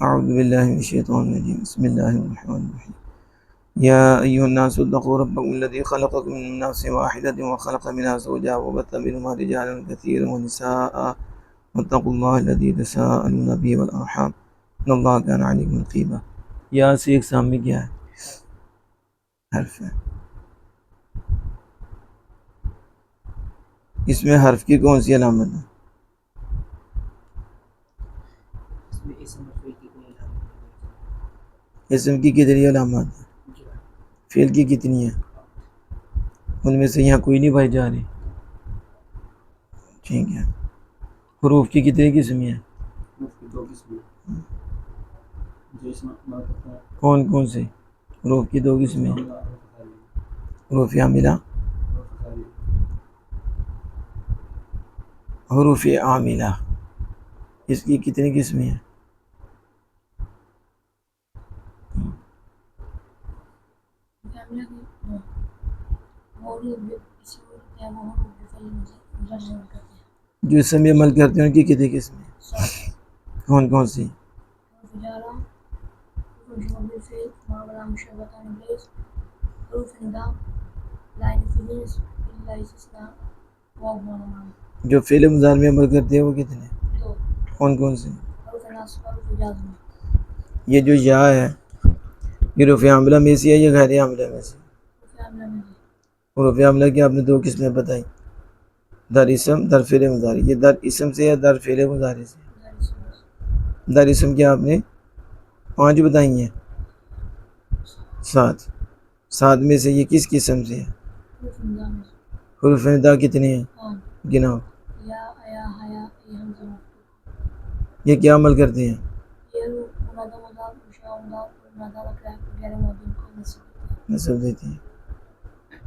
اعوذ باللہ من الشیطان الرجیم بسم اللہ الرحمن الرحیم یا ایھا الناس اتقوا ربکم الذی خلقکم من نفس واحدۃ وخلق منها زوجها وبث منهما رجالا کثیرا ونساء واتقوا اللہ الذی تساءلون به والارحام ان اللہ کان علیکم رقیبا۔ یا سے ایک سامنے کیا ہے؟ حرف ہے۔ اس میں حرف کی کون سی علامت ہے؟ اسم کی کتنی علامات ہیں؟ فعل کی کتنی ہیں؟ ان میں سے یہاں کوئی نہیں بھائی جا رہی، ٹھیک ہے۔ حروف کی کتنی قسمیں ہیں؟ کون کون سے حروف کی دو قسمیں ہیں؟ حروف عاملہ، حروف عاملہ، اس کی کتنی قسمیں ہیں؟ جو اسم میں عمل کرتے ہیں ان کی کتنی قسمیں ہیں؟ کون کون سی؟ جو فعل مضارع میں عمل کرتے ہیں وہ کتنے؟ کون کون سے؟ یہ جو یا ہے یہ حروف عاملہ میں سے ہے یا غیر عاملہ میں سے؟ حروف عاملہ کی آپ نے دو قسمیں بتائی، در اسم در فعل مضارع۔ یہ در اسم سے یا در فعل مضارع سے؟ در اسم کی آپ نے 5 بتائی ہیں، 7 میں سے یہ کس قسم سے ہے؟ حروف ندا کتنے ہیں؟ گناؤ۔ یہ کیا عمل کرتے ہیں؟ نصب دیتے ہیں۔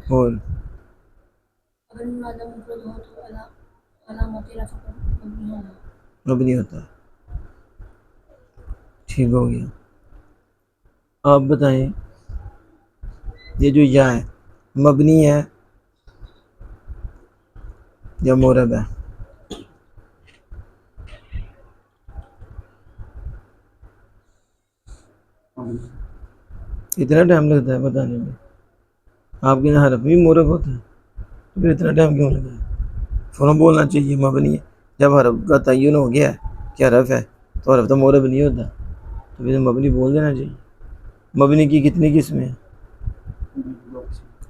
اور مبنی ہوتا ہے، ٹھیک ہو گیا۔ آپ بتائیں یہ جو یا ہے مبنی ہے یا معرب ہے؟ اتنا ٹائم لگتا ہے بتانے میں؟ آپ کے یہاں حرف بھی معرب ہوتا ہے تو پھر اتنا ٹائم کیوں لگا ہے؟ فوراً بولنا چاہیے مبنی ہے۔ جب حرف کا تعین ہو گیا ہے کہ حرف ہے تو حرف تو معرب نہیں ہوتا، تو پھر مبنی بول دینا چاہیے۔ مبنی کی کتنی قسمیں ہیں؟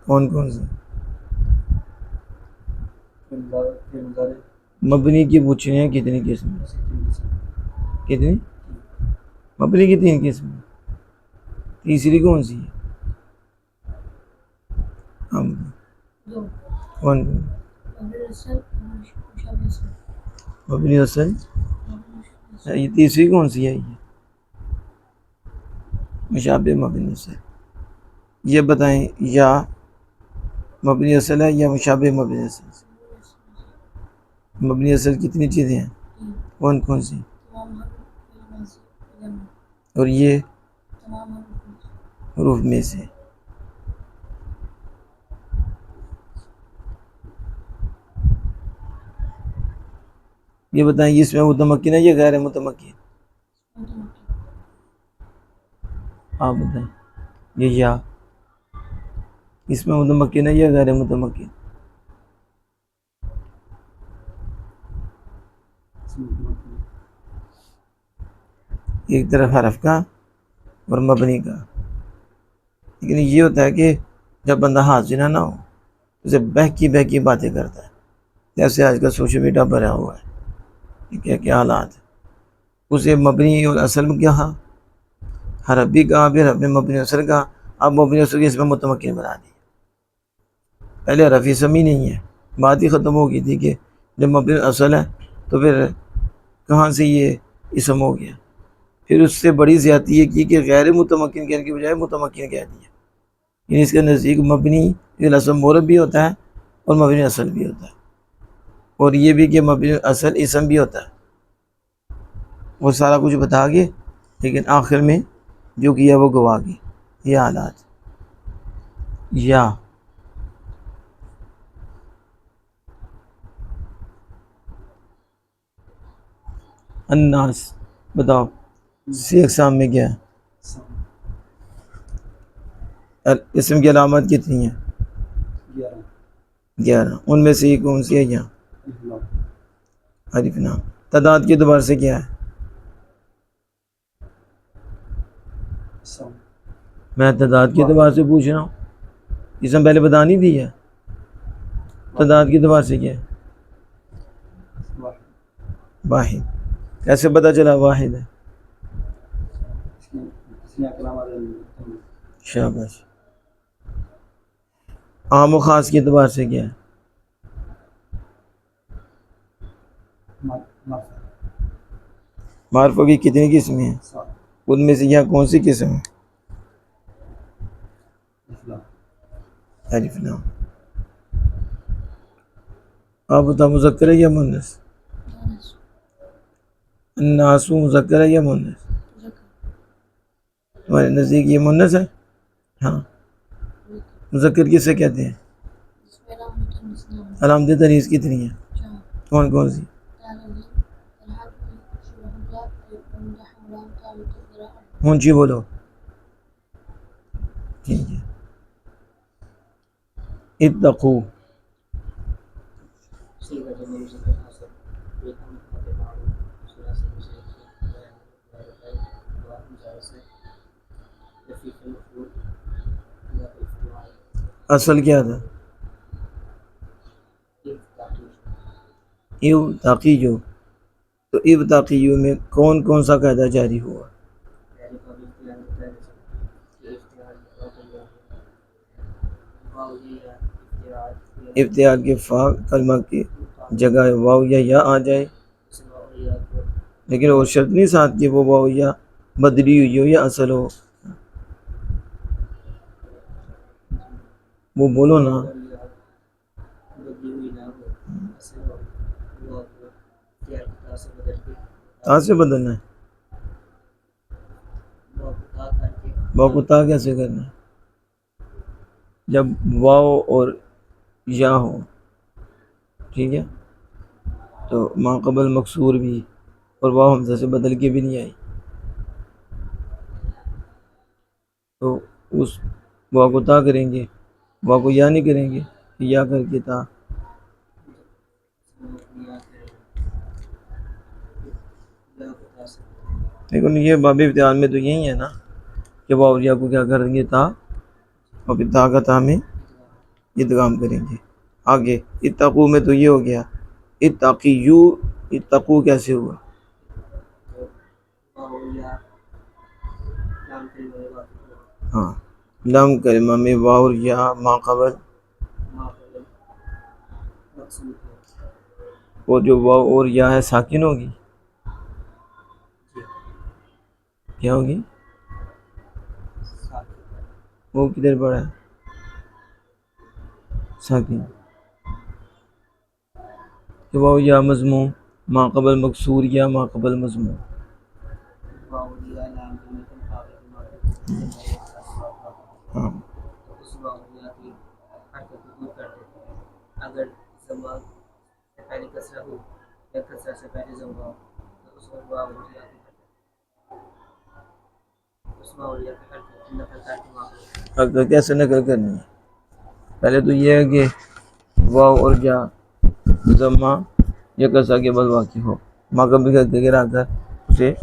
کون کون سے؟ مبنی کی پوچھنے ہیں کتنی قسمیں؟ کتنی؟ مبنی کی 3 قسمیں، تیسری کون سی ہے؟ کون؟ مبنی اصل، یہ تیسری کون سی ہے؟ یہ مشابہ مبنی اصل۔ یہ بتائیں یا مبنی اصل ہے یا مشابہ مبنی اصل؟ مبنی اصل کتنی چیزیں ہیں؟ کون کون سی؟ اور یہ حروف میں سے؟ یہ بتائیں اس میں متمکن ہے یا غیر متمکن؟ آپ بتائیں یہ یا اس میں متمکن ہے یا غیر متمکن؟ ایک طرف حرف کا اور مبنی کا، لیکن یہ ہوتا ہے کہ جب بندہ حاضر نہ ہو اسے بہکی باتیں کرتا ہے، جیسے آج کا سوشل میڈیا بھرا ہوا ہے، کیا حالات ہے۔ اسے مبنی اور اصل میں کیا حرف بھی کہا، پھر اپنے مبنی اصل کہا، اب مبنی اصل کے اس میں متمکن بنا دی۔ پہلے حرف اسم ہی نہیں ہے، بات ہی ختم ہو گئی تھی کہ جب مبنی اصل ہے تو پھر کہاں سے یہ اسم ہو گیا۔ پھر اس سے بڑی زیادتی یہ کی کہ غیر متمکن کہنے کی بجائے متمکن کہہ دیا، یعنی اس کے نزدیک مبنی اصل معرب بھی ہوتا ہے اور مبنی اصل بھی ہوتا ہے، اور یہ بھی کہ مبنی اصل اسم بھی ہوتا ہے۔ وہ سارا کچھ بتا کے لیکن آخر میں جو کیا وہ گوا گئی۔ یہ حالات یا الناس، بتاؤ سی اقسام میں کیا ہے؟ اسم کی علامات کتنی ہیں؟ 11. ان میں سے یہ کون سی ہے؟ یہاں الف لام. تعداد کے اعتبار سے کیا ہے؟ میں تعداد کے اعتبار سے پوچھ رہا ہوں. اسم پہلے بتا نہیں دی ہے. تعداد کے اعتبار سے کیا ہے؟ واحد. کیسے پتہ چلا واحد ہے؟ شاباش. عام و خاص کے اعتبار سے کیا ہے؟ معرفہ کی کتنی قسمیں ہیں؟ ان میں سے یہاں کون سی قسم ہے؟ الف لام. آپ بتا مذکر ہے یا مؤنث؟ الناس مذکر ہے یا مؤنث؟ تمہارے نزدیک یہ مؤنث ہے؟ ہاں. مذکر کسے کہتے ہیں؟ علامت تنیث کتنی ہیں؟ کون کون سی؟ اونچی بولو. ٹھیک ہے. اتقو. اصل کیا تھا؟ ایو تاقیو. تو ایو تاقیو میں کون کون سا قاعدہ جاری ہوا؟ ابتدال کے فا کلمہ کی جگہ واو یا آ جائے، لیکن وہ شرط نہیں ساتھ کہ وہ واو یا بدلی ہوئی ہو یا اصل ہو. وہ بولو نا. تا سے بدلنا ہے. واو کو تا کیسے کرنا ہے؟ جب واو اور یا ہو، ٹھیک ہے، تو ما قبل مکسور بھی اور واو حمزہ سے بدل کے بھی نہیں آئی، تو اس واو کو تا کریں گے، واو کو یا نہیں کریں گے، یا کر کے تا. لیکن یہ باب ابتدال میں تو یہی ہے نا کہ واو یا کو کیا کریں گے؟ تا. اور پھر تا کا تا میں ادغام کریں گے. آگے اتقو میں تو یہ ہو گیا. اتقیو. اتقو کیسے ہوا؟ ہاں، لام کلمہ میں واو اور یا ما قبل، اور جو واو اور یا ہے ساکن ہوگی. کیا ہوگی؟ وہ کدھر پڑا ہے؟ ساکن. کہ واو یا مضموم، ما قبل مکسور یا ما قبل مضموم. ہاں. اگر کیسے نقل کرنی ہے؟ پہلے تو یہ ہے کہ واو اور یا ضمہ یا کسا کے بعد واقع ہو. ما قبل کر کے گرا کر اسے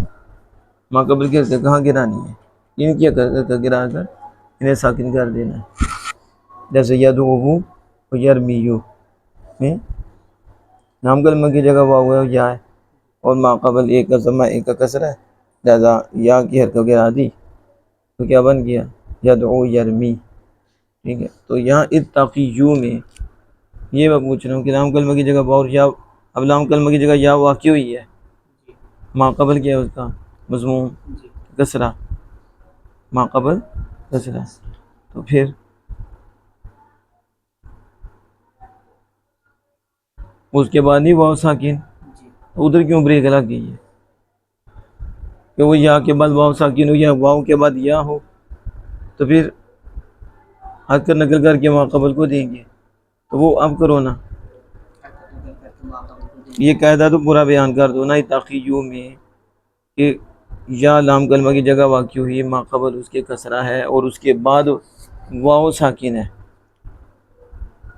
ما قبل کر کے کہاں گرانی ہے؟ ان کیا کر گرا کر انہیں ساکن کر دینا ہے. جیسے یدعوہ و یرمیو میں نام کلمہ کی جگہ واو ہے یا ہے، اور ما قبل ایک کا ضمہ ایک کا کسرہ ہے، لہذا یا کی حرکت گرا دی تو کیا بن گیا؟ یدعو یرمی. ٹھیک ہے. تو یہاں اتقیو میں یہ میں پوچھ رہا ہوں کہ لام کلمہ کی جگہ واو یا، اب لام کلمہ کی جگہ یا واقع ہوئی ہے، ما قبل کیا ہے اس کا مضموم کسرہ، ما قبل کسرہ، تو پھر اس کے بعد نہیں واو ساکن، ادھر کیوں بریک لگ گئی ہے کہ وہ یا کے بعد واو ساکن ہو یا واو کے بعد یا ہو، تو پھر ہاتھ کر نقل کر کے ما قبل کو دیں گے. تو وہ اب کرو نا، یہ قاعدہ تو پورا بیان کر دو نا اتقیو میں کہ یا لام کلمہ کی جگہ واقع ہوئی، ما قبل اس کے کسرہ ہے اور اس کے بعد واو ساکن ہے،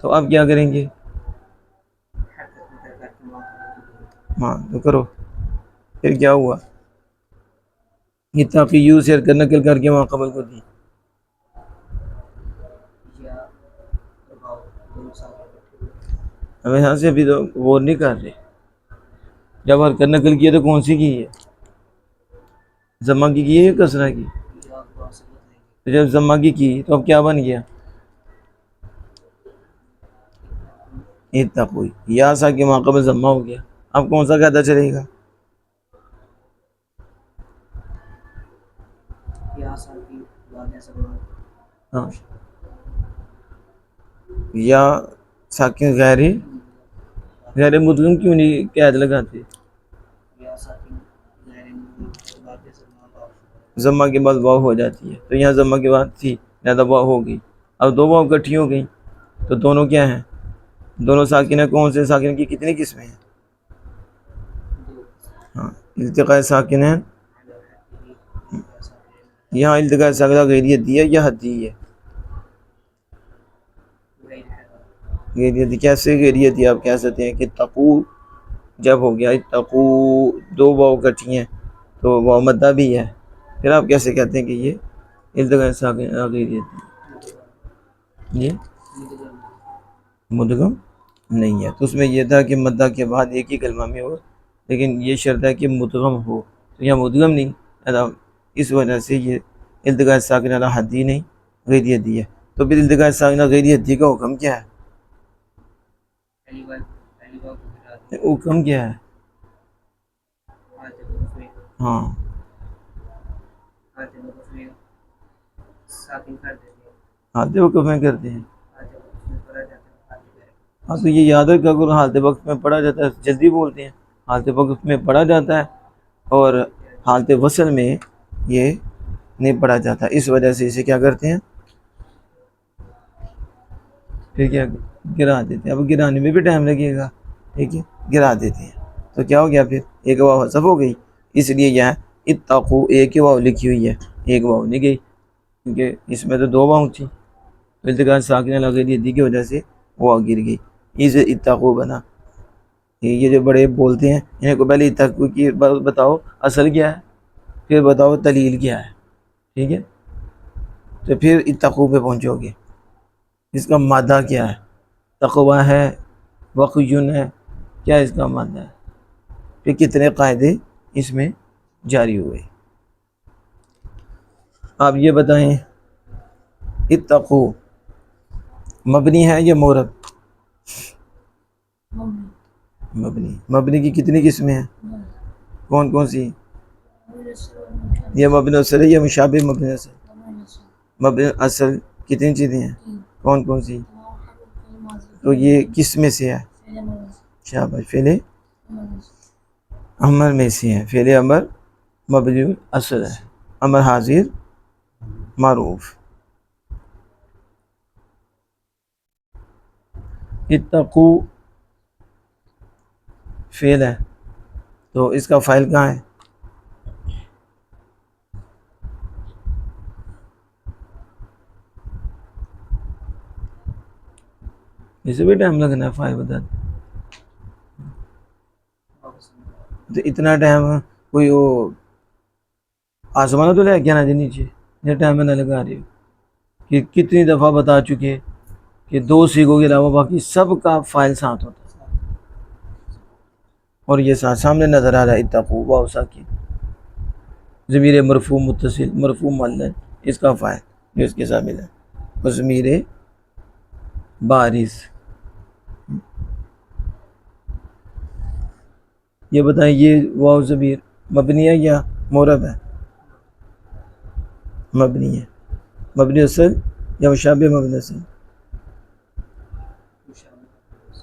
تو آپ کیا کریں گے؟ ہاں تو کرو، پھر کیا ہوا؟ اتقی یو سے نقل کر کے ما قبل کو دی، ہمیں یہاں سے ابھی تو وہ نہیں کر رہے، جب حرکت نقل کی ہے تو کون سی کی ہے؟ ضمہ کی ہے یا کسرہ کی؟ تو جب ضمہ کی تو اب کیا بن گیا؟ اتقوا، یا سا کے موقع میں ضمہ ہو گیا، اب کون سا قاعدہ چلے گا؟ ہاں، یا ساکن غیر مدغم کیوں نہیں قید لگاتے؟ ضمہ کے بعد واو ہو جاتی ہے، تو یہاں ضمہ کے بعد تھی لہذا واو ہو گئی، اب دو واو اکٹھی ہو گئی تو دونوں کیا ہیں؟ دونوں ساکن ہیں، کون سے ساکن کی کتنی قسمیں ہیں؟ ہاں، التقاء ساکن ہے، یہاں التقاء ساکن غیریت دی ہے یا حدی ہے؟ غیریت، کیسے غیریت دی؟ آپ کہہ سکتے ہیں کہ تقو جب ہو گیا اتقو دو واو اکٹھی ہیں تو واو مدہ بھی ہے، پھر آپ کیسے کہتے ہیں کہ یہ التقاء ساکن غیریت دی؟ یہ مدغم نہیں ہے، تو اس میں یہ تھا کہ مدہ کے بعد ایک ہی کلمہ میں ہو، لیکن یہ شرط ہے کہ مدغم ہو، تو یہاں مدغم نہیں، اس وجہ سے یہ التقاء ساکن علی حدی نہیں غیریت دی ہے۔ تو پھر التقاء ساکن غیریت دی کا حکم کیا ہے؟ حکم کیا ہے؟ ہاں، حالت وقف میں کرتے ہیں، ہاں تو یہ یاد رکھا کرو، حالت وقت میں پڑھا جاتا ہے، جلدی بولتے ہیں، حالت وقت میں پڑھا جاتا ہے اور حالت وصل میں یہ نہیں پڑھا جاتا، اس وجہ سے اسے کیا کرتے ہیں؟ پھر کیا گرا دیتے ہیں، اب گرانے میں بھی ٹائم لگے گا، ٹھیک ہے، گرا دیتے ہیں، تو کیا ہو گیا؟ پھر ایک واو حذف ہو گئی، اس لیے یہاں اتقوا ایک ہی واو لکھی ہوئی ہے، ایک واو نہیں گئی، کیونکہ اس میں تو دو واو تھی، التقاء ساکن علی غیریت دی کی وجہ سے واو گر گئی، اس اتقوا بنا۔ یہ جو بڑے بولتے ہیں انہیں کو پہلے اتقوا کی بتاؤ اصل کیا ہے، پھر بتاؤ دلیل کیا ہے، ٹھیک ہے، تو پھر اتقوا پہ پہنچو گے، اس کا مادہ کیا ہے؟ تقوی ہے، وقیٌ ہے، کیا اس کا مادہ ہے؟ پھر کتنے قاعدے اس میں جاری ہوئے؟ آپ یہ بتائیں اتقوا مبنی ہے یا معرب؟ مبنی کی کتنی قسمیں ہیں؟ کون کون سی؟ یہ مبنی اصل ہے یا مشابہ مبنی اصل؟ مبنی اصل کتنی چیزیں ہیں؟ کون کون سی؟ تو یہ کس میں سے ہے؟ شاباش، فعل امر میں سے ہے، فعل امر مبنی اصل ہے، امر حاضر معروف۔ اتقوا فعل ہے تو اس کا فاعل کہاں ہے؟ اسے بھی ٹائم لگنا ہے، فاعل بتا تو اتنا ٹائم کوئی وہ آسمانہ تو لے کے آنا جی نیچے، اتنا ٹائم میں نہ لگا رہی ہو کہ کتنی دفعہ بتا چکے کہ دو سیغوں کے علاوہ باقی سب کا فاعل ساتھ ہوتا ہے، اور یہ سامنے نظر آ رہا ہے اتقوا واو ساکن ضمیر مرفوع متصل مرفوع معلق اس کا فاعل جو اس کے ساتھ ملا اور ضمیر بارز۔ یہ بتائیں یہ واو ضمیر مبنی ہے یا معرب ہے؟ مبنی ہے، مبنی اصل یا مشابہ مبنی اصل؟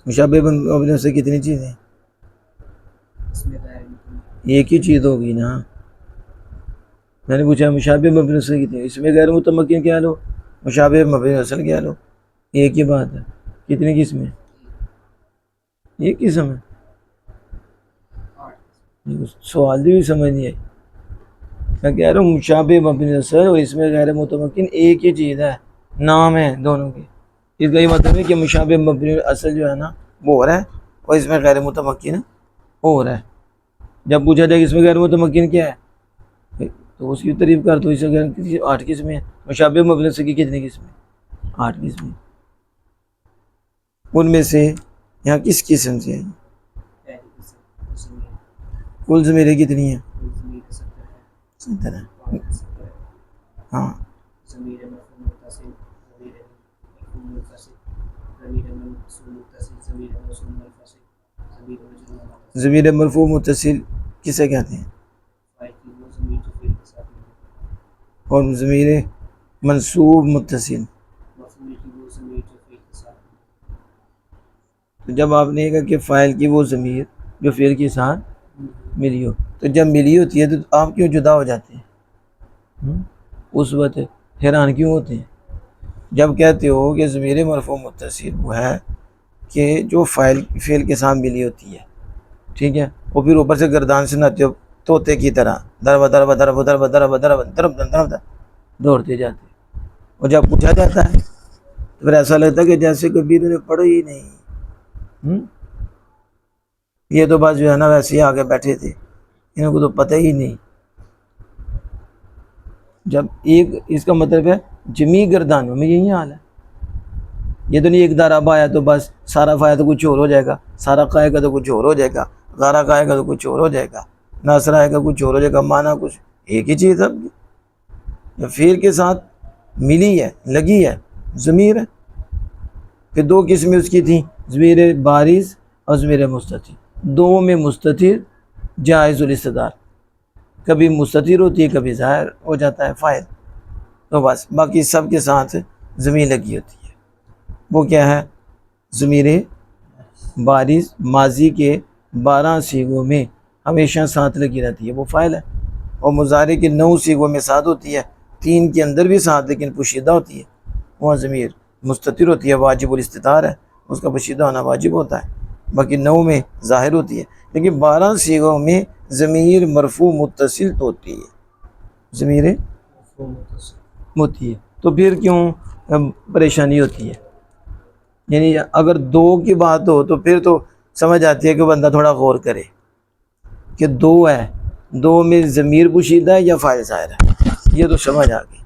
مشابہ مبنی اصل کتنی چیزیں؟ ایک ہی چیز ہوگی نا، میں نے پوچھا مشابہ مبنی اصل کتنی، اس میں غیر متمکن کیا لو، مشابہ مبنی اصل کیا لو، ایک ہی بات ہے، کتنی قسمیں؟ ایک قسم ہے، سوال بھی سمجھ نہیں آئی، میں کہہ رہا ہوں مشابہ مبنی اصل اور اس میں غیر متمکن ایک ہی چیز ہے، نام ہے دونوں کے. اس کا یہ مطلب ہے کہ مشابہ مبنی اصل جو ہے نا وہ ہو رہا ہے اور اس میں غیر متمکن ہو رہا ہے. جب پوچھا جائے کہ اس میں غیر متمکن کیا ہے تو اس کی تعریف کر تو اس سے 8 قسمیں ہیں. مشابہ مبنی اصل کی کتنی قسمیں؟ 8 قسمیں. ان میں سے یہاں کس قسم سے ہے؟ کل ضمیریں کتنی ہیں؟ 70 ہیں. ہاں ضمیر مرفوع متصل کسے کہتے ہیں؟ اور ضمیر منصوب متصل. تو جب آپ نے کہا کہ فاعل کی وہ ضمیر جو فعل کے ساتھ ملی ہو، تو جب ملی ہوتی ہے تو آپ کیوں جدا ہو جاتے ہیں؟ اس وقت حیران کیوں ہوتے ہیں؟ جب کہتے ہو کہ ضمیر مرفوع متصل وہ ہے کہ جو فاعل فعل کے ساتھ ملی ہوتی ہے، ٹھیک ہے، اور پھر اوپر سے گردان سے ناتے ہو طوطے کی طرح درب درب درب درب درب درب درب درب دوڑتے جاتے. اور جب پوچھا جاتا ہے تو پھر ایسا لگتا ہے کہ جیسے کبھی انہوں نے پڑھا ہی نہیں. یہ تو بس جو ہے نا ویسے ہی آگے بیٹھے تھے، انہوں کو تو پتہ ہی نہیں. جب ایک اس کا مطلب ہے جمی گردانوں میں یہی حال ہے. یہ تو نہیں ایک دارابا آیا تو بس سارا فایا تو کچھ اور ہو جائے گا، سارا قائے گا تو کچھ اور ہو جائے گا، غارہ قائے گا تو کچھ اور ہو جائے گا، ناصر آئے گا کچھ اور ہو جائے گا. مانا کچھ ایک ہی چیز ہے. جب فعل کے ساتھ ملی ہے لگی ہے ضمیر ہے. پھر 2 قسمیں اس کی تھیں، ضمیر بارز اور ضمیر مستتر. 2 میں مستتر جائز الاستتار، کبھی مستتر ہوتی ہے کبھی ظاہر ہو جاتا ہے فاعل، تو بس باقی سب کے ساتھ ضمیر لگی ہوتی ہے. وہ کیا ہے؟ ضمیر بارز ماضی کے 12 صیغوں میں ہمیشہ ساتھ لگی رہتی ہے، وہ فاعل ہے. اور مضارع کے 9 صیغوں میں ساتھ ہوتی ہے، 3 کے اندر بھی ساتھ لیکن پوشیدہ ہوتی ہے، وہ ضمیر مستتر ہوتی ہے، واجب الاستتار ہے، اس کا پوشیدہ ہونا واجب ہوتا ہے. باقی 9 میں ظاہر ہوتی ہے، لیکن 12 صیغوں میں ضمیر مرفوع متصل ہوتی ہے، ضمیر ہوتی ہے. تو پھر کیوں پریشانی ہوتی ہے؟ یعنی اگر 2 کی بات ہو تو پھر تو سمجھ آتی ہے کہ بندہ تھوڑا غور کرے کہ 2 ہے، 2 میں ضمیر پوشیدہ ہے یا فاعل ظاہر ہے، یہ تو سمجھ آ گئی.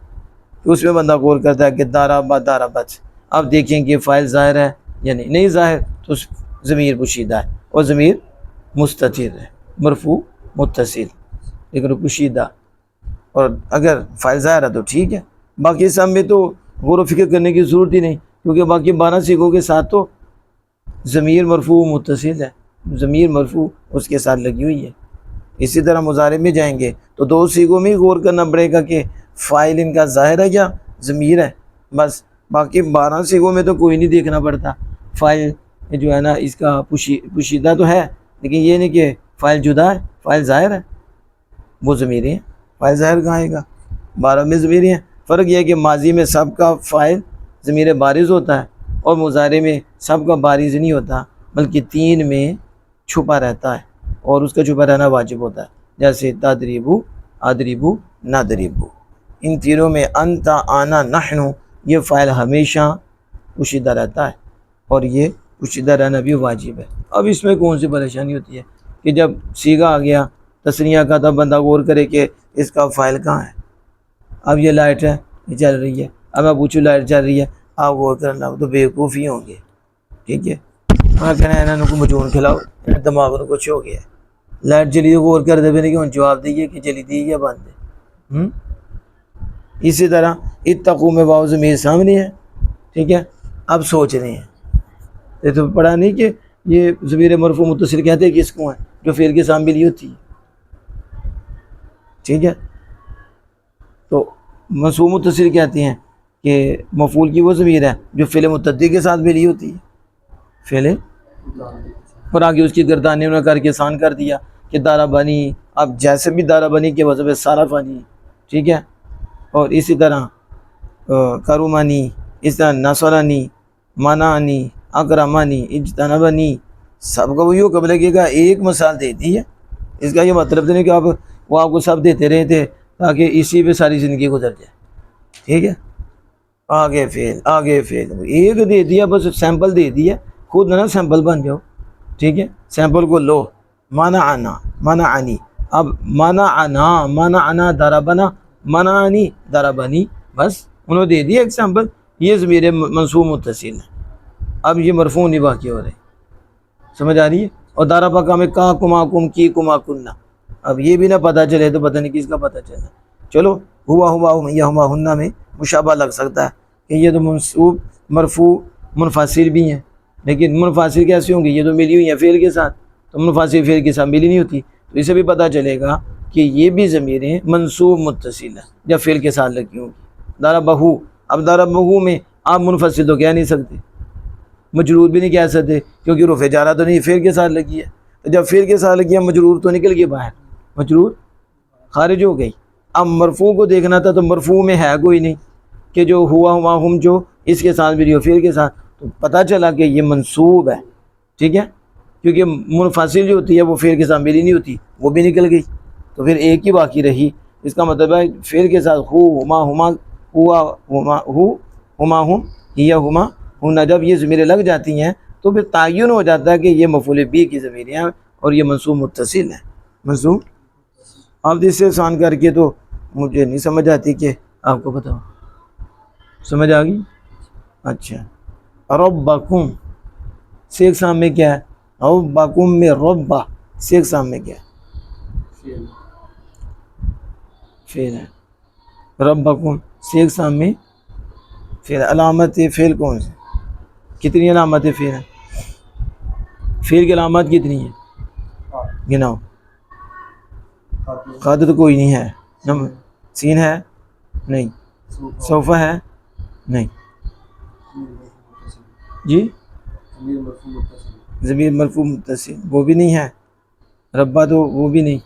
اس میں بندہ غور کرتا ہے کہ دارابا دارابت، اب دیکھیں کہ فاعل ظاہر ہے یا نہیں ظاہر، تو ضمیر پوشیدہ ہے اور ضمیر مستتر ہے مرفوع متصل لیکن پوشیدہ. اور اگر فاعل ظاہر ہے تو ٹھیک ہے، باقی سب میں تو غور و فکر کرنے کی ضرورت ہی نہیں، کیونکہ باقی 12 صیغوں کے ساتھ تو ضمیر مرفوع متصل ہے، ضمیر مرفوع اس کے ساتھ لگی ہوئی ہے. اسی طرح مضارع میں جائیں گے تو 2 صیغوں میں غور کرنا پڑے گا کہ فاعل ان کا ظاہر ہے یا ضمیر ہے، بس. باقی 12 صیغوں میں تو کوئی نہیں دیکھنا پڑتا. فاعل جو ہے نا اس کا پوشیدہ تو ہے لیکن یہ نہیں کہ فاعل جدا ہے، فاعل ظاہر ہے، وہ ضمیریں ہیں. فاعل ظاہر کہاں آئے گا؟ 12 میں ضمیریں ہیں. فرق یہ ہے کہ ماضی میں سب کا فاعل ضمیر بارز ہوتا ہے اور مضارع میں سب کا بارز نہیں ہوتا بلکہ 3 میں چھپا رہتا ہے اور اس کا چھپا رہنا واجب ہوتا ہے. جیسے تدریبو، ادریبو، نادریبو، ان تینوں میں انتا، آنا، نحنو یہ فاعل ہمیشہ پوشیدہ رہتا ہے اور یہ پوشیدہ رہنا بھی واجب ہے. اب اس میں کون سی پریشانی ہوتی ہے کہ جب صیغہ آ گیا تثنیہ کا تب بندہ غور کرے کہ اس کا فاعل کہاں ہے. اب یہ لائٹ ہے یہ چل رہی ہے، اب میں پوچھوں لائٹ چل رہی ہے، آپ غور کرنا تو بیوقوف ہی ہوں گے. ٹھیک ہے، میں کہنا ہے انہوں کو مجھون کھلاؤ، دماغ میں کچھ ہو گیا ہے. لائٹ چلی تو غور کر دے بھی کہ جواب دیجیے کہ چلی دی یا بند ہے. اسی طرح اتقوا میں واو ضمیر سامنے ہے، ٹھیک ہے، اب سوچ رہے ہیں یہ تو پڑھا نہیں کہ یہ ضمیر مرفوع متصل کہتے ہیں کس کو ہیں؟ جو فعل کے سامنے ملی ہوتی ہے. ٹھیک ہے، تو منصوب متصل کہتے ہیں کہ مفعول کی وہ ضمیر ہے جو فعل متعدی کے ساتھ ملی ہوتی ہے، فعل اور آگے اس کی گردانے انہوں نے کر کے آسان کر دیا کہ دارا بنی. اب جیسے بھی دارا بنی کے وجہ پہ سارا فانی، ٹھیک ہے. اور اسی طرح کرومانی، اس طرح نصرانی، منانی، اکرمانی، اجتنبنی، سب کا وہی حکم لگے گا. ایک مثال دے دی ہے، اس کا یہ مطلب تو نہیں کہ وہ آپ کو سب دیتے رہے تھے تاکہ اسی پہ ساری زندگی گزر جائے. ٹھیک ہے, آگے فیل ایک دے دیا, بس سیمپل دے دیا, خود نہ سیمپل بن جاؤ. ٹھیک ہے, سیمپل کو لو. منعنی, اب منعنا ضربنا, منعنی ضربنی, بس انہوں دے دیا ایک سیمپل. یہ ضمیر منصوب متصل ہے. اب یہ مرفوع نہیں باقی ہو رہے, سمجھ آ رہی ہے. اور ضربہ کا میں کا کما کم کی کما کننا, اب یہ بھی نہ پتہ چلے تو پتہ نہیں کس کا پتہ چلا. چلو ہوا یا ہما ہننا میں مشابہ لگ سکتا ہے کہ یہ تو منصوب مرفوع منفصل بھی ہیں, لیکن منفصل کیسے ہوں گے, یہ تو ملی ہوئی ہیں فعل کے ساتھ, تو منفصل فعل کے ساتھ ملی نہیں ہوتی. تو اسے بھی پتہ چلے گا کہ یہ بھی ضمیریں منصوب متصل ہیں جب فعل کے ساتھ لگی ہوں گی. ضربہ, اب ضربہ میں آپ منفصل تو کہہ نہیں سکتے, مجرور بھی نہیں کہہ سکتے, کیونکہ رفع جارہ تو نہیں, فعل کے ساتھ لگی ہے. تو جب فعل کے ساتھ لگی ہے مجرور تو نکل گئی باہر, مجرور خارج ہو گئی. اب مرفوع کو دیکھنا تھا, تو مرفوع میں ہے کوئی نہیں کہ جو ہوا ہم جو اس کے ساتھ بھی فعل کے ساتھ, تو پتہ چلا کہ یہ منصوب ہے. ٹھیک ہے, کیونکہ منفصل جو ہوتی ہے وہ فعل کے ساتھ ملی نہیں ہوتی, وہ بھی نکل گئی. تو پھر ایک ہی باقی رہی. اس کا مطلب ہے فعل کے ساتھ ہما ہن, جب یہ ضمیریں لگ جاتی ہیں تو پھر تعین ہو جاتا ہے کہ یہ مفعول بھی کی ضمیریں ہیں اور یہ منصوب متصل ہے. منصوب, اب اس سے آسان کر کے تو مجھے نہیں سمجھ آتی, کہ آپ کو بتاؤ سمجھ آ گئی. اچھا, ربکم سے ایک سامنے کیا ہے, ربکم میں ربا سے ایک سامنے کیا ہے, فعل ہے. ربکم سے ایک سامنے فعل. علامت فعل کون سی, کتنی علامت فعل ہے, فعل کی علامات کتنی ہیں, گناؤ. قد تو کوئی نہیں ہے, سین ہے نہیں, صوفہ ہے نہیں, جی ضمیر مرفوع متصل وہ بھی نہیں ہے, ربا تو وہ بھی نہیں.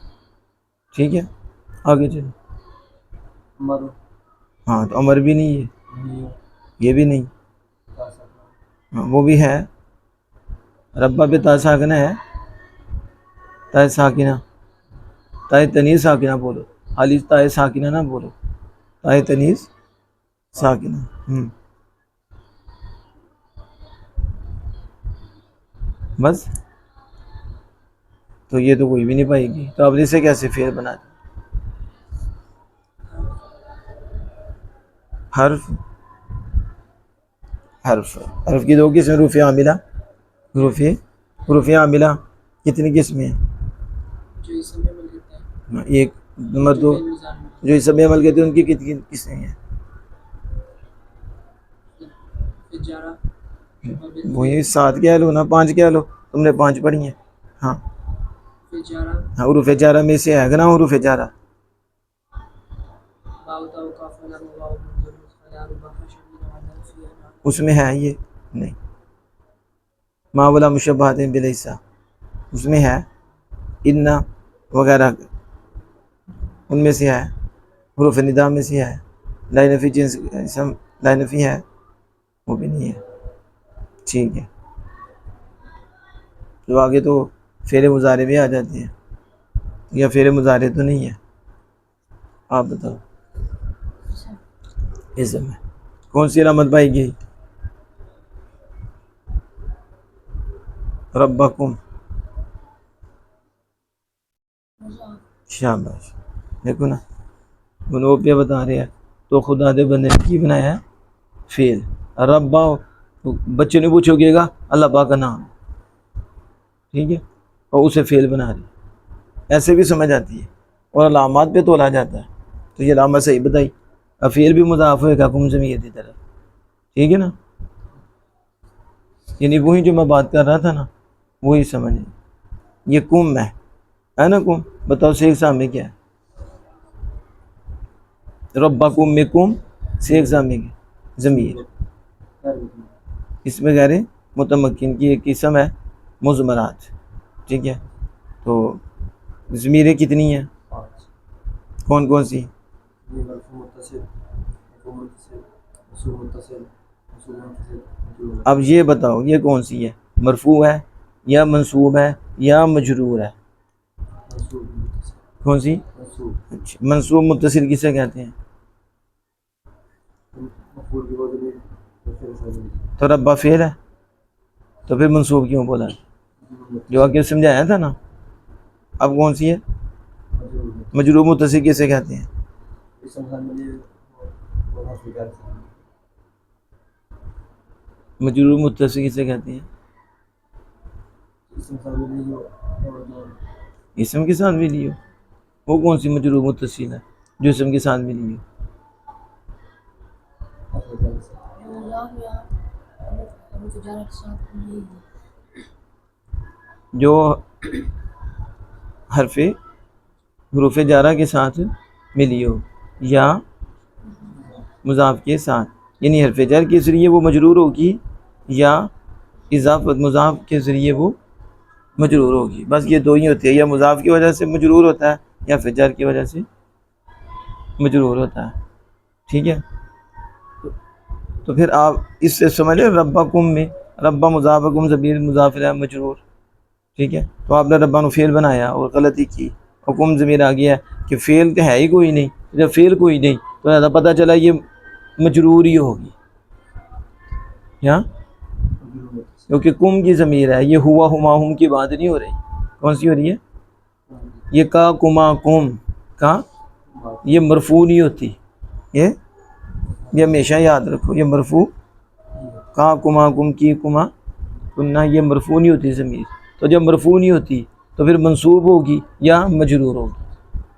ٹھیک ہے, آگے چلو. ہاں تو عمر بھی نہیں ہے, یہ بھی نہیں, ہاں وہ بھی ہے. ربا پہ تا ساکنہ ہے, تا ساکنہ, تا تنیز ساکنہ بولو, خالی تا ساکنہ نہ بولو, تا تنیز ساکنہ. بس, تو یہ تو کوئی بھی نہیں پائے گی. تو اب اسے کیسے فعل بنا دیں, حرف کی دو قسمیں, حروف عاملہ, حروف عاملہ کتنی قسمیں ہیں, ایک. نمبر دو, جو اس میں عمل کرتے ہیں ان کی کتنی قسمیں ہیں, وہی 7 کہہ لو نا, 5 کہہ لو, تم نے 5 پڑھی ہیں. ہاں حروف جارہ میں سے ہے نا, حروف جارہ اس میں ہے, یہ نہیں. ما ولا مشبہات بلیسا اس میں ہے, ان وغیرہ ان میں سے ہے, حروف ندا میں سے ہے. لائنفی جنس لائنفی ہے, وہ بھی نہیں ہے. ٹھیک ہے, تو آگے تو فعل مضارع بھی آ جاتے ہیں, یا فعل مضارع تو نہیں ہے, آپ بتاؤ اس میں کون سی علامت پائی گئی, ربکم, شاباش. دیکھو نا وہ پہ بتا رہے ہیں, تو خدا دے بندے نے کی بنایا ہے فعل. ربا بچے نے پوچھو گے گا اللہ پاک کا نام, ٹھیک ہے, اور اسے فعل بنا رہی, ایسے بھی سمجھ آتی ہے. اور علامات پہ تولا جاتا ہے, تو یہ علامت صحیح بتائی. اب فعل بھی مضاف ہوئے گا کم ضمیر کی طرف, ٹھیک ہے نا. یعنی وہی جو میں بات کر رہا تھا نا, وہی سمجھیں. یہ کم ہے نا, کم. بتاؤ سے ایک سامنے کیا ہے, ربکم میں کم سے ایک سامنے کی ضمیر, اس میں غیر متمکن کی ایک قسم ہے مضمرات. ٹھیک ہے, تو ضمیریں کتنی ہیں, کون کون سی, اب یہ بتاؤ یہ کون سی ہے, مرفوع ہے یا منصوب ہے یا مجرور ہے, کون سی؟ اچھا، منصوب متصل کسے کہتے ہیں؟ تو ربا فعل ہے تو پھر منصوب کیوں بولا؟ جو آگے سمجھایا تھا نا. اب کون سی ہے؟ مجرور متصل کسے کہتے ہیں؟ مجرور متصل کسے کہتے ہیں؟ اسم کے ساتھ ملی ہو. وہ کون سی مجرور متصل ہے جو اسم کے ساتھ ملی ہو؟ جو حرف حروف جارہ کے ساتھ ملی ہو یا مضاف کے ساتھ، یعنی حرف جر کے ذریعے وہ مجرور ہوگی یا اضافت مضاف کے ذریعے وہ مجرور ہوگی. بس یہ دو ہی ہوتے ہیں، یا مضاف کی وجہ سے مجرور ہوتا ہے یا حرف جر کی وجہ سے مجرور ہوتا ہے. ٹھیک ہے، تو پھر آپ اس سے سمجھ لیں ربکم میں ربا مضاف کم ضمیر مضاف الیہ مجرور. ٹھیک ہے، تو آپ نے ربا نو فعل بنایا اور غلطی کی، حکم ضمیر آ گیا کہ فعل تو ہے ہی کوئی نہیں. جب فعل کوئی نہیں تو ایسا پتہ چلا یہ مجرور ہی ہوگی. کیا؟ کیونکہ کم کی ضمیر ہے، یہ ہوا ہما ہم کی بات نہیں ہو رہی. کون سی ہو رہی ہے؟ یہ کا کما کم کا یہ مرفوع نہیں ہوتی. یہ ہمیشہ یاد رکھو، یہ مرفوع کا کما کم کی کما کنہ یہ مرفوع نہیں ہوتی ضمیر. تو جب مرفوع نہیں ہوتی تو پھر منصوب ہوگی یا مجرور ہوگی.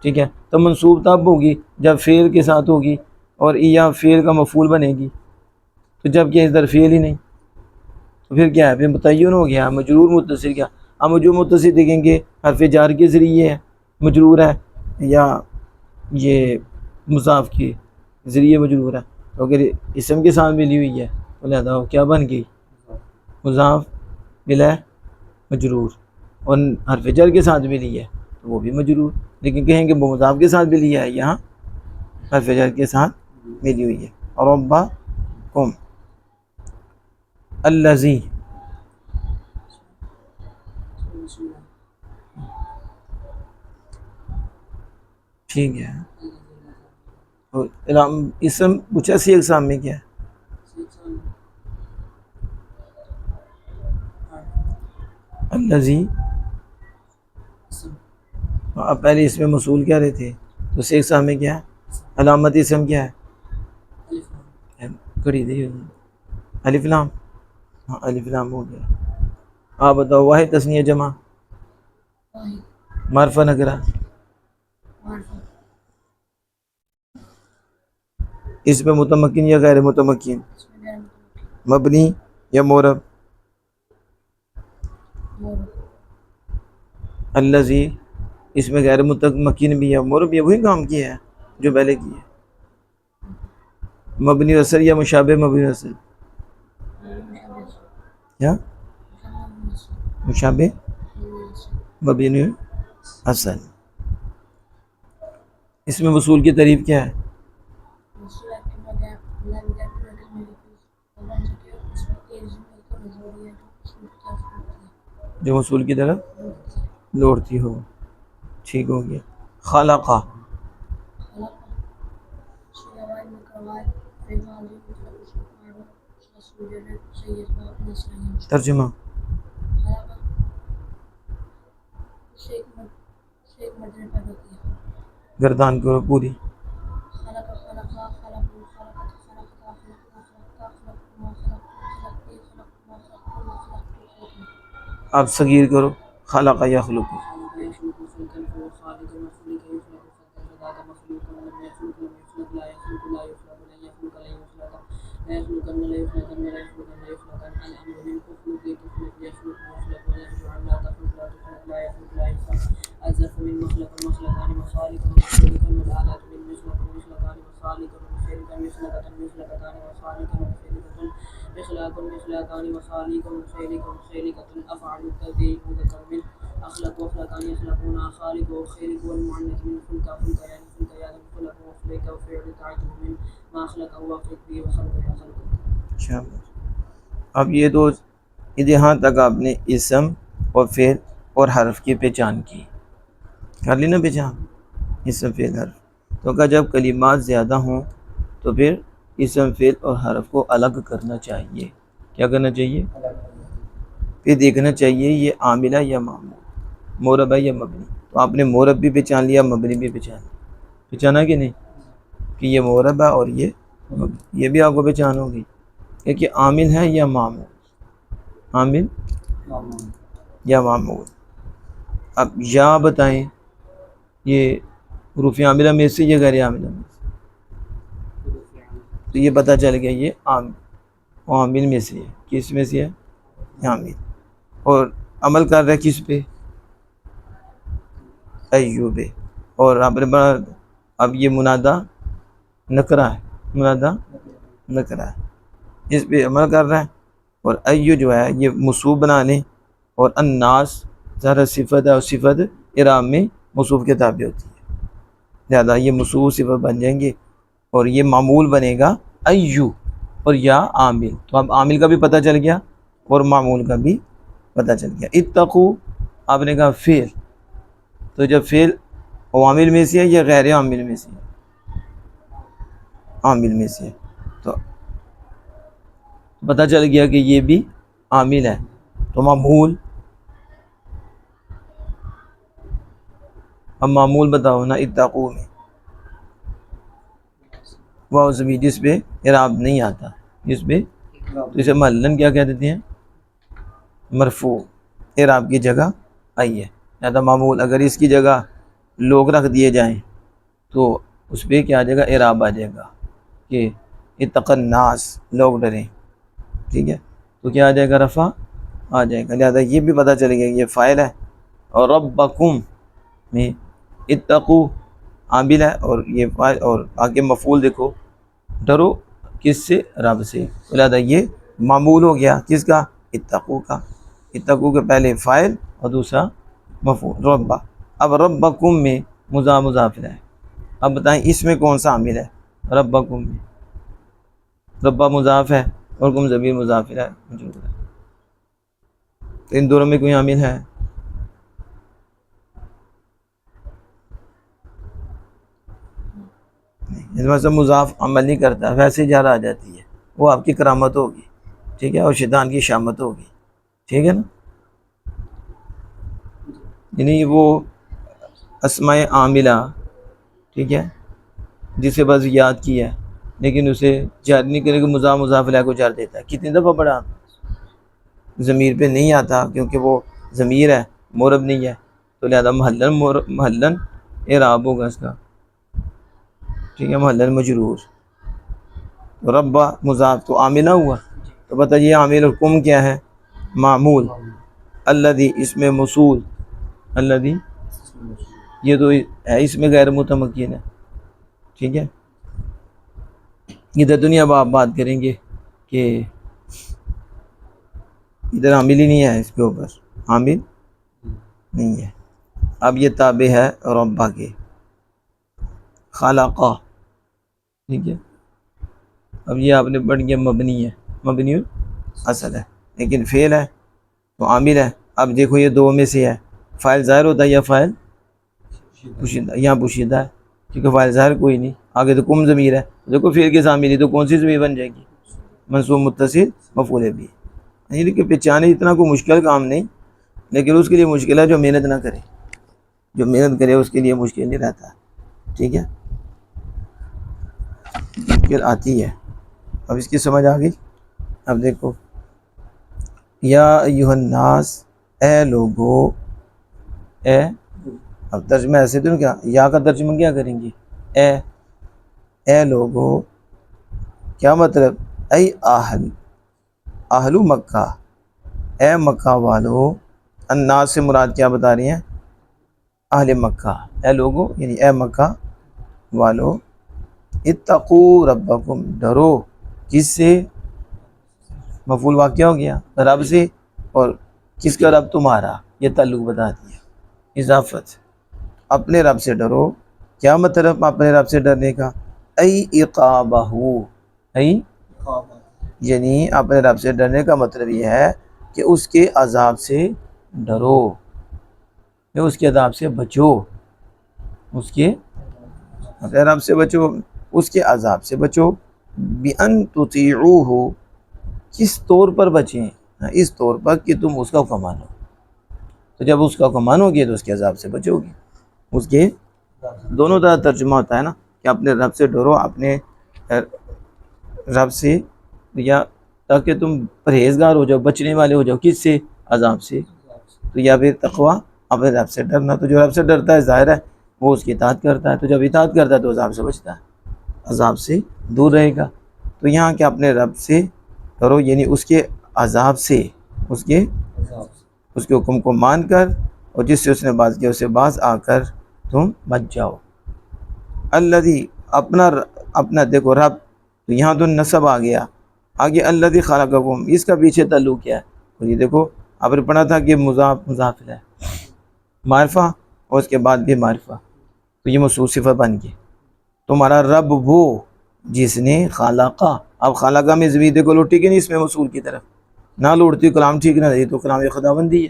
ٹھیک ہے، تو منصوب تب ہوگی جب فعل کے ساتھ ہوگی اور یا فعل کا مفعول بنے گی. تو جب کہ ادھر فعل ہی نہیں تو پھر کیا ہے؟ پھر متعین ہو گیا مجرور متصل. کیا اب مجرور متصل دیکھیں گے حرف جار کے ذریعے ہے مجرور ہے یا یہ مضاف کے ذریعے مجرور ہے. تو اگر اسم کے ساتھ ملی ہوئی ہے تو لہذا وہ کیا بن گئی؟ مضاف بلا مجرور. اور حرف جر کے ساتھ ملی ہے تو وہ بھی مجرور. لیکن کہیں گے وہ مضاف کے ساتھ ملی ہے، یہاں حرف جر کے ساتھ ملی ہوئی ہے. اور ربا کم الذی ٹھیک ہے. اور اسم کچھ ایسی اقسام میں کیا ہے؟ الذی. اب پہلے اس میں موصول کیا رہے تھے تو اس اقسام میں کیا ہے؟ علامت اسم کیا ہے؟ کڑی دی الف لام. ہاں الف لام ہو گیا. آپ بتاؤ واحد تثنیہ جمع معرفہ نکرہ اس میں متمکن یا غیر متمکن، مبنی یا معرب. الذی اس میں غیر متمکن بھی ہے، معرب یہ وہی کام کیا ہے جو پہلے کی ہے. مبنی اثر یا مشابہ مبنی اثر؟ کیا مشابہ مبنی اثر. اس میں وصول کی تعریف کیا ہے؟ جو وصول کی طرف لوٹتی ہو. ٹھیک ہو گیا. خلقہ ترجمہ گردان کرو پوری. آپ صغیر کرو خلق یخلق. اب یہ دو یہاں تک آپ نے اسم اور فعل اور حرف کی پہچان کی. کر لی نا پہچان اسم فعل حرف. تو کہا جب کلمات زیادہ ہوں تو پھر اسم فعل اور حرف کو الگ کرنا چاہیے. کیا کرنا چاہیے؟ پھر دیکھنا چاہیے یہ عامل ہے یا معمول، مورب ہے یا مبنی. تو آپ نے مورب بھی پہچان لیا، مبنی بھی پہچانا کہ نہیں کہ یہ مورب ہے اور یہ مبنی. یہ بھی آپ کو پہچان ہوگی کہ عامل ہے یا معمول، عامل یا معمول. اب یا بتائیں یہ حروف عاملہ میں سے یا غیر عاملہ میں سے؟ تو یہ پتہ چل گیا یہ عامل میں سے ہے. کس میں سے ہے؟ عامل. اور عمل کر رہا ہے کس پہ؟ ایوب. اور اب یہ منادہ نکرہ ہے، منادہ نکرہ ہے، اس پہ عمل کر رہا ہے. اور ایو جو ہے یہ موصوف بنا لیں، اور الناس ظاہر صفت ہے اور صفت اعراب میں موصوف کے تابع ہوتی ہے، لہذا یہ موصوف صفت بن جائیں گے اور یہ معمول بنے گا ایو اور یا عامل. تو اب عامل کا بھی پتہ چل گیا اور معمول کا بھی پتہ چل گیا. اتقو آپ نے کہا فعل، تو جب فعل عامل میں سے ہے یا غیر عامل میں سے ہے؟ عامل میں سے ہے. تو پتہ چل گیا کہ یہ بھی عامل ہے. تو معمول، اب معمول بتاؤ نا. اتقو میں واو ضمیر جس پہ اعراب نہیں آتا، جس پہ، تو اسے محلن کیا کہہ دیتے ہیں؟ مرفوع، اعراب کی جگہ آئی ہے. لہذا معمول اگر اس کی جگہ لوگ رکھ دیے جائیں تو اس پہ کیا آ جائے گا؟ اعراب آ جائے گا کہ اتق الناس، لوگ ڈریں. ٹھیک ہے، تو کیا آ جائے گا؟ رفع آ جائے گا. لہذا یہ بھی پتہ چلے گا یہ فاعل ہے. اور ربکم میں اتقو عامل ہے اور یہ فاعل، اور آگے مفعول دیکھو، ڈرو کس سے؟ رب سے. لہذا یہ معمول ہو گیا کس کا؟ اتقو کا. اتقو کے پہلے فاعل اور دوسرا مفعول ربا. اب ربکم میں مضاف مضاف ہے. اب بتائیں اس میں کون سا عامل ہے؟ ربکم میں ربا مضاف ہے اور کم ضمیر مضاف ہے موجود ہے. تو ان دونوں میں کوئی عامل ہے؟ اس میں سے مضاف عمل نہیں کرتا، ویسے جارہ آ جاتی ہے، وہ آپ کی کرامت ہوگی. ٹھیک ہے، اور شیطان کی شامت ہوگی. ٹھیک ہے نا. یعنی وہ اسماء عاملہ، ٹھیک ہے، جسے بس یاد کیا ہے لیکن اسے جار نہیں کرے کہ مضاف مضاف الیہ کو جار دیتا ہے. کتنی دفعہ پڑھا؟ ضمیر پہ نہیں آتا کیونکہ وہ ضمیر ہے، مورب نہیں ہے، تو لہذا محلن اعراب ہوگا اس کا. ٹھیک ہے، محلن مجرور. ربا مضاف تو عاملہ ہوا. تو بتائیے عامل الکم کیا ہے؟ معمول. الذی اس میں موصول، الذی یہ تو ہے اس میں غیر متمکن ہے. ٹھیک ہے، ادھر دنیا اب آپ بات کریں گے کہ ادھر عامل ہی نہیں ہے، اس کے اوپر عامل نہیں ہے. اب یہ تابع ہے ربا کے، خلقہ. ٹھیک ہے، اب یہ آپ نے پڑھ گیا مبنی ہے، مبنی اصل ہے لیکن فعل ہے تو عامل ہے. اب دیکھو یہ دو میں سے ہے، فاعل ظاہر ہوتا ہے یا فاعل پوشیدہ؟ یہاں پوشیدہ ہے کیونکہ فاعل ظاہر کوئی نہیں. آگے تو کم ضمیر ہے، دیکھو فعل کے سامنے تو کون سی ضمیر بن جائے گی؟ منصوب متصل مفعول بھی. یعنی کہ پہچانے اتنا کوئی مشکل کام نہیں، لیکن اس کے لیے مشکل ہے جو محنت نہ کرے. جو محنت کرے اس کے لیے مشکل نہیں رہتا. ٹھیک ہے، مشکل آتی ہے. اب اس کی سمجھ آ گئی. اب دیکھو، یا ایھا الناس، اے لوگو، اے، اب ترجمہ ایسے تو کیا، یا کا ترجمہ کیا کریں گے؟ اے لوگو. کیا مطلب؟ ای اہل مکہ، اے مکہ والو. الناس سے مراد کیا بتا رہی ہیں؟ اہل مکہ. اے لوگو یعنی اے مکہ والو. اتقو ربکم، ڈرو کس سے؟ مفعول واقعہ ہو گیا رب سے، اور کس کا رب؟ تمہارا. یہ تعلق بتا دیا، اضافت. اپنے رب سے ڈرو. کیا مطلب اپنے رب سے ڈرنے کا؟ ای عقابہ، ای یعنی اپنے رب سے ڈرنے کا مطلب یہ ہے کہ اس کے عذاب سے ڈرو، کہ اس کے عذاب سے بچو. اس کے اپنے رب سے بچو، اس کے عذاب سے بچو. بِأَن تُطِيعُوهُ، کس طور پر بچیں؟ اس طور پر کہ تم اس کا حکم مانو. تو جب اس کا حکم مانو گے تو اس کے عذاب سے بچو گے. اس کے دونوں طرح ترجمہ ہوتا ہے نا، کہ اپنے رب سے ڈرو، اپنے رب سے، یا تاکہ تم پرہیزگار ہو جاؤ، بچنے والے ہو جاؤ. کس سے؟ عذاب سے. تو یا پھر تقویٰ، اپنے رب سے ڈرنا. تو جو رب سے ڈرتا ہے ظاہر ہے وہ اس کی اطاعت کرتا ہے، تو جب اطاعت کرتا ہے تو عذاب سے بچتا ہے، عذاب سے دور رہے گا. تو یہاں کہ اپنے رب سے ڈرو، یعنی اس کے عذاب سے، اس کے حکم کو مان کر، اور جس سے اس نے باز کیا اسے باز آ کر تم بچ جاؤ. الذی، اپنا دیکھو رب، تو یہاں تو نسب آ گیا. آگے الذی خلقکم، اس کا پیچھے تعلق کیا ہے؟ تو یہ دیکھو آپ نے پڑھا تھا کہ مضاف مضاف ہے، معرفہ اور اس کے بعد بھی معرفہ، تو یہ موصوف صفت بن گئی. تمہارا رب وہ جس نے خالقہ. اب خالقہ میں ضمیر دیکھو لوٹی کہ نہیں اس میں موصول کی طرف، نہ لوٹتی کلام ٹھیک نہ رہی تو کلام خداوندی ہے.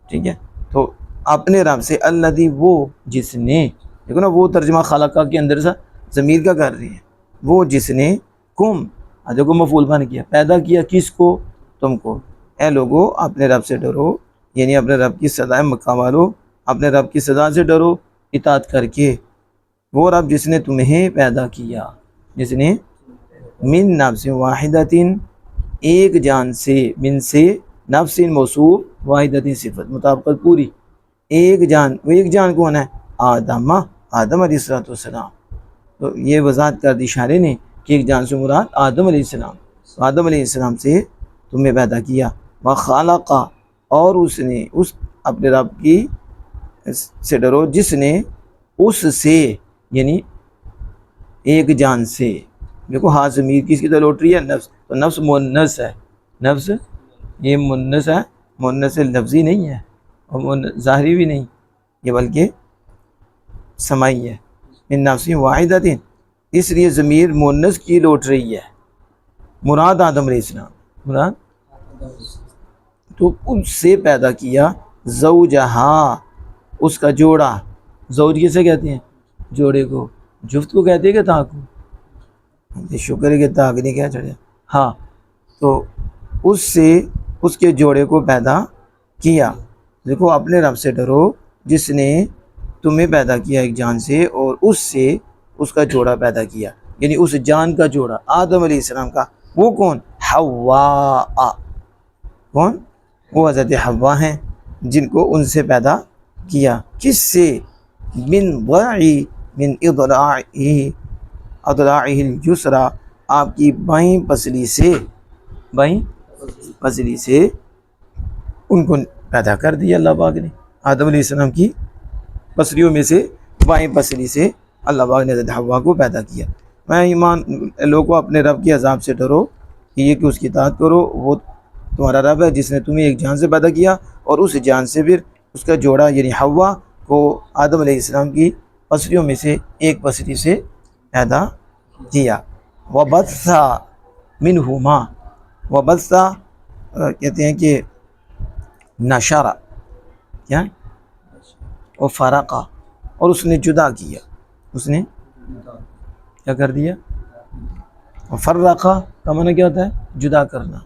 ٹھیک ہے، تو اپنے رب سے، الذی وہ جس نے، دیکھو نا وہ ترجمہ خالقہ کے اندر سے ضمیر کا کر رہی ہے، وہ جس نے کم، دیکھو مفعول بن کیا، پیدا کیا کس کو؟ تم کو. اے لوگو اپنے رب سے ڈرو، یعنی اپنے رب کی سزائے مکہ والو، اپنے رب کی سزا سے ڈرو اطاعت کر کے. وہ رب جس نے تمہیں پیدا کیا، جس نے من نفس واحدۃ، ایک جان سے، من سے، نفس موصوف، واحدۃ صفت مطابقت پوری. ایک جان، وہ ایک جان کون ہے؟ آدم علیہ السلام. تو یہ وضاحت کر دی اشارے نے کہ ایک جان سے مراد آدم علیہ السلام. آدم علیہ السلام سے تمہیں پیدا کیا. وخلق، اور اس نے، اس اپنے رب کی سے ڈرو جس نے اس سے، یعنی ایک جان سے. دیکھو ہاتھ ضمیر کس کی طرح لوٹ رہی ہے؟ نفس. تو نفس مؤنث ہے، نفس یہ مؤنث ہے، مؤنث لفظی نہیں ہے اور ظاہری بھی نہیں، یہ بلکہ سمائی ہے. من نفس واحدۃ، اس لیے ضمیر مؤنث کی لوٹ رہی ہے. مراد آدم علیہ السلام، مراد تو اس سے پیدا کیا. زوجہا، اس کا جوڑا. زوج کسے کہتے ہیں؟ جوڑے کو. جفت کو کہتے ہیں کہ طاق کو؟ شکر ہے کہ طاق نہیں کیا چڑھیا. ہاں، تو اس سے، اس کے جوڑے کو پیدا کیا. دیکھو اپنے رب سے ڈرو جس نے تمہیں پیدا کیا ایک جان سے، اور اس سے اس کا جوڑا پیدا کیا، یعنی اس جان کا جوڑا آدم علیہ السلام کا. وہ کون؟ حواء. کون؟ وہ حضرت حواء ہیں جن کو ان سے پیدا کیا. کس سے؟ من ضلعی، من اضلاعہ الیسریٰ، آپ کی بائیں پسلی سے، بائیں پسلی سے ان کو پیدا کر دیا اللہ پاک نے. آدم علیہ السلام کی پسلیوں میں سے بائیں پسلی سے اللہ پاک نے حضرت حواء کو پیدا کیا. میں ایمان لوگوں اپنے رب کے عذاب سے ڈرو، یہ کہ اس کی اطاعت کرو. وہ تمہارا رب ہے جس نے تمہیں ایک جان سے پیدا کیا، اور اس جان سے پھر اس کا جوڑا یعنی حواء کو آدم علیہ السلام کی پسلیوں میں سے ایک پسلی سے پیدا کیا. وَبَثَّ مِنْهُمَا، وَبَثَّ کہتے ہیں کہ نشر، کیا؟ وَفَرَقَ، اور اس نے جدا کیا. اس نے کیا کر دیا؟ وَفَرَّقَ کا معنی کیا ہوتا ہے؟ جدا کرنا.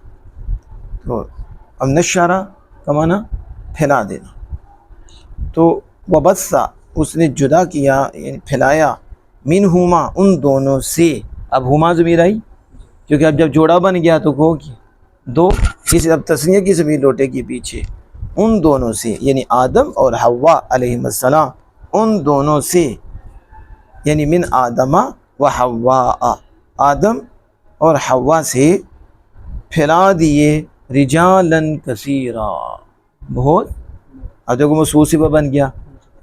تو اب نشرہ کا معنی پھیلا دینا. تو وَبَثَّ، اس نے جدا کیا یعنی پھیلایا، منہما، ان دونوں سے. اب ہما ضمیر آئی کیونکہ اب جب جوڑا بن گیا تو کو کی دو، اس اب تسنیہ کی ضمیر لوٹے گی پیچھے. ان دونوں سے یعنی آدم اور حواء علیہ السلام، ان دونوں سے یعنی من آدم و حواء، آدم اور حواء سے پھیلا دیے رجالاً کثیرا، بہت. اب دیکھو موصوف صفت بن گیا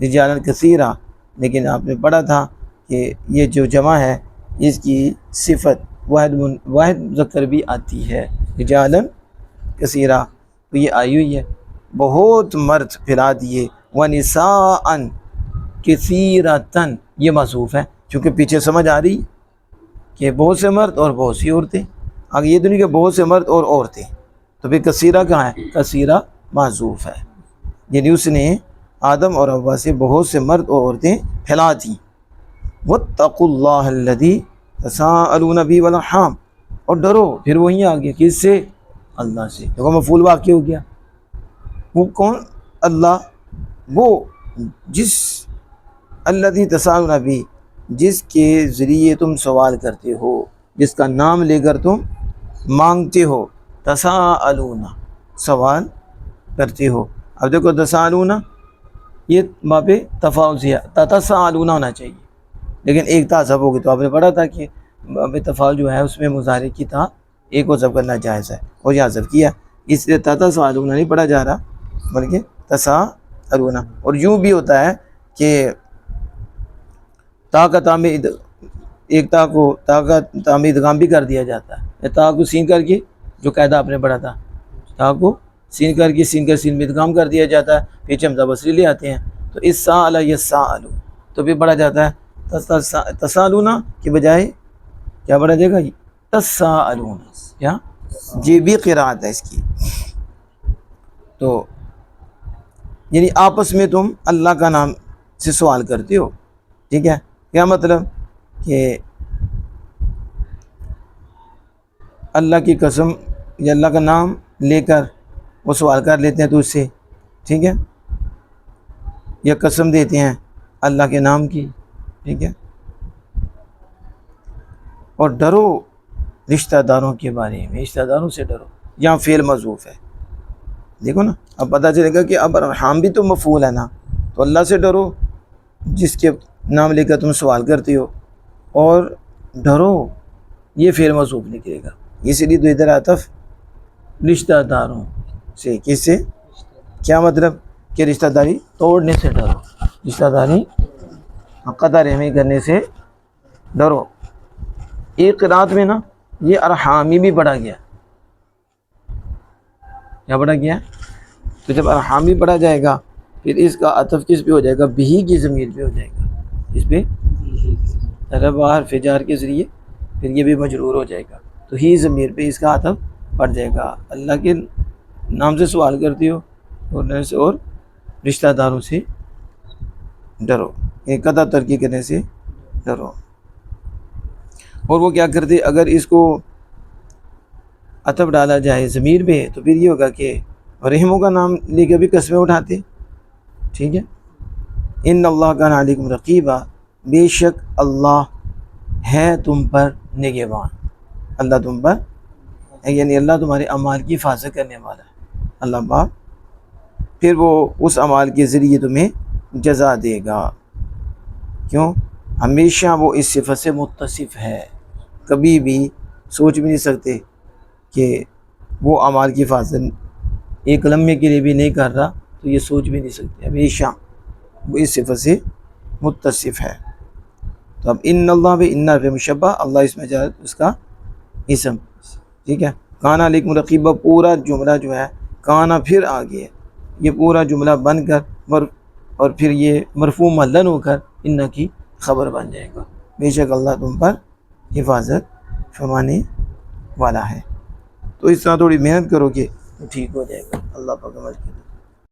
رجالاً کثیرا، لیکن آپ نے پڑھا تھا کہ یہ جو جمع ہے اس کی صفت واحد مذکر بھی آتی ہے، رجالاً کثیرا، تو یہ آئی ہوئی ہے. بہت مرد پھیلا دیے. ونساء کثیرۃ، یہ محذوف ہے کیونکہ پیچھے سمجھ آ رہی کہ بہت سے مرد اور بہت سی عورتیں. آگے یہ تو نہیں کہ بہت سے مرد اور عورتیں، تو پھر کثیرہ کہاں ہے؟ کثیرہ محذوف ہے، یعنی اس نے آدم اور حوا سے بہت سے مرد اور عورتیں پھیلا دیں۔ واتقوا اللہ الذی تساءلون بہ والارحام، اور ڈرو پھر وہیں آگے کس سے؟ اللہ سے۔ دیکھو مفعول واقع ہو گیا، وہ کون؟ اللہ، وہ جس الذی تساءلون بہ، جس کے ذریعے تم سوال کرتے ہو، جس کا نام لے کر تم مانگتے ہو۔ تساءلون، سوال کرتے ہو۔ اب دیکھو تساءلون یہ باب تفاعل سے تتساءلون ہونا چاہیے، لیکن ایک تا حذف ہوگی، تو آپ نے پڑھا تھا کہ باب تفاعل جو ہے اس میں مضارع کی تا ایک کو حذف کرنا جائز ہے، اور یہ حذف کیا، اس لیے تتساءلون نہیں پڑھا جا رہا بلکہ تساءلون۔ اور یوں بھی ہوتا ہے کہ تا کا تا میں ایک تا کو تا کا تا میں ادغام بھی کر دیا جاتا ہے، تا کو سین کر کے، جو قاعدہ آپ نے پڑھا تھا، تا کو سین کر کے سین کا سین میں ادغام کر دیا جاتا ہے، پیچھے حمزہ بصری لے آتے ہیں، تو اس سال یسالو تو بھی پڑھا جاتا ہے تسالون کی بجائے کیا پڑھا جائے گا؟ تسالون، کیا یہ بھی قرات ہے اس کی۔ تو یعنی آپس میں تم اللہ کا نام سے سوال کرتے ہو، ٹھیک ہے؟ کیا مطلب کہ اللہ کی قسم یا اللہ کا نام لے کر وہ سوال کر لیتے ہیں تو اس سے، ٹھیک ہے، یا قسم دیتے ہیں اللہ کے نام کی، ٹھیک ہے۔ اور ڈرو رشتہ داروں کے بارے میں، رشتہ داروں سے ڈرو، یہاں فعل محذوف ہے، دیکھو نا، اب پتہ چلے گا کہ اب ارحام بھی تو مفعول ہے نا، تو اللہ سے ڈرو جس کے نام لے کر تم سوال کرتے ہو، اور ڈرو یہ فعل محذوف نکلے گا، اس لیے تو ادھر عطف رشتہ داروں سے، کس سے؟ کیا مطلب کہ رشتہ داری توڑنے سے ڈرو، رشتہ داری قطع رحمی کرنے سے ڈرو۔ ایک قرات میں نا یہ ارحامی بھی پڑھا گیا، کیا پڑھا گیا؟ تو جب ارحامی پڑھا جائے گا پھر اس کا عطف کس پہ ہو جائے گا؟ بہی کی ضمیر پہ ہو جائے گا، اس پہ طرف حرف جار کے ذریعے پھر یہ بھی مجرور ہو جائے گا، تو ہی ضمیر پہ اس کا عطف پڑ جائے گا۔ اللہ کے نام سے سوال کرتے ہو اور رشتہ داروں سے ڈرو، یہ قطع ترکی کرنے سے ڈرو۔ اور وہ کیا کرتے؟ اگر اس کو عطف ڈالا جائے ضمیر پہ تو پھر یہ ہوگا کہ رحموں کا نام لے کے بھی قسمیں اٹھاتے، ٹھیک ہے۔ ان اللہ کان علیکم رقیبا، بے شک اللہ ہے تم پر نگہبان، اللہ تم پر، یعنی اللہ تمہارے اعمال کی حفاظت کرنے والا ہے، اللہ پاک پھر وہ اس اعمال کے ذریعے تمہیں جزا دے گا۔ کیوں؟ ہمیشہ وہ اس صفت سے متصف ہے، کبھی بھی سوچ بھی نہیں سکتے کہ وہ اعمال کی حفاظت ایک لمحے کے لیے بھی نہیں کر رہا، تو یہ سوچ بھی نہیں سکتے، ہمیشہ وہ اس صفت سے متصف ہے۔ تو اب ان اللہ بے ان پہ مشبہ، اللہ اس میں جائے اس کا اسم، ٹھیک ہے۔ کانا علیکم رقیبہ پورا جملہ جو ہے کانا پھر آگے ہے، یہ پورا جملہ بن کر اور پھر یہ مرفوع ملن ہو کر ان کی خبر بن جائے گا، بے شک اللہ تم پر حفاظت فرمانے والا ہے۔ تو اس طرح تھوڑی محنت کرو کہ ٹھیک ہو جائے گا، اللہ پاک عمل کی۔